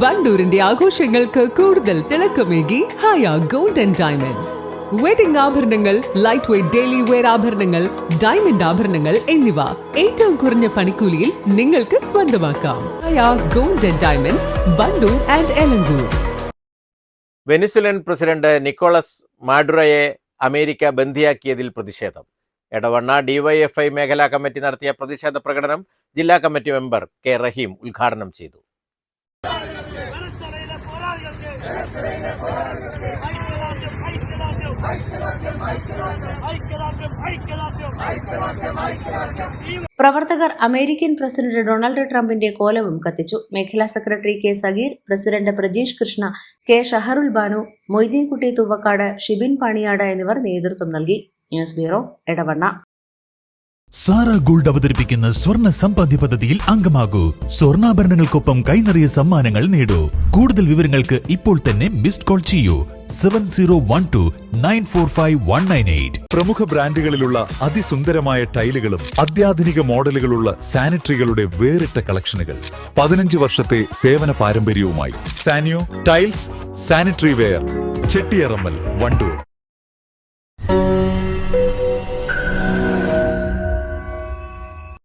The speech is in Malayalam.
വണ്ടൂരിന്റെ ആഘോഷങ്ങൾക്ക് കൂടുതൽ തിളക്കമേകി Haya gold and diamonds. Wedding ആഭരണങ്ങൾ, ലൈറ്റ് വെയ്റ്റ് ഡെയിലി വെയർ ആഭരണങ്ങൾ, ഡയമണ്ട് ആഭരണങ്ങൾ എന്നിവ ഏറ്റവും കുറഞ്ഞ പണിക്കൂലിയിൽ നിങ്ങൾക്ക് സ്വന്തമാക്കാം. Haya gold and diamonds, Wandoor and Elankur. Venezuelan president Nicolas മാഡുറോയെ അമേരിക്ക ബന്ദിയാക്കിയതിൽ പ്രതിഷേധം. എടവണ്ണ ഡിവൈഎഫ്ഐ മേഖലാ കമ്മിറ്റി നടത്തിയ പ്രതിഷേധ പ്രകടനം ജില്ലാ കമ്മിറ്റി മെമ്പർ കെ റഹീം ഉദ്ഘാടനം ചെയ്തു. പ്രവർത്തകർ അമേരിക്കൻ പ്രസിഡന്റ് ഡൊണാൾഡ് ട്രംപിന്റെ കോലവും കത്തിച്ചു. മേഖലാ secretary K Sageer, president Prajeesh Krishna, K Shaharul Banu, Moideenkutty Thoovakkad, Shibin Paniyad എന്നിവർ നേതൃത്വം നൽകി. News bureau, Edavanna. Sara gold അവതരിപ്പിക്കുന്ന സ്വർണ്ണ സമ്പാദ്യ പദ്ധതിയിൽ അംഗമാകൂ. സ്വർണ്ണാഭരണങ്ങൾക്കൊപ്പം കൈനിറിയ സമ്മാനങ്ങൾ നേടൂ. കൂടുതൽ വിവരങ്ങൾക്ക് ഇപ്പോൾ തന്നെ മിസ്ഡ് കോൾ ചെയ്യൂ 7012945198. പ്രമുഖ ബ്രാൻഡുകളിലുള്ള അതിസുന്ദരമായ ടൈലുകളും അത്യാധുനിക മോഡലുകളുള്ള സാനിറ്ററികളുടെ വേറിട്ട കളക്ഷനുകൾ 15 വർഷത്തെ സേവന പാരമ്പര്യവുമായി Sanio tiles sanitary ware, Chettiyarammal, Wandoor.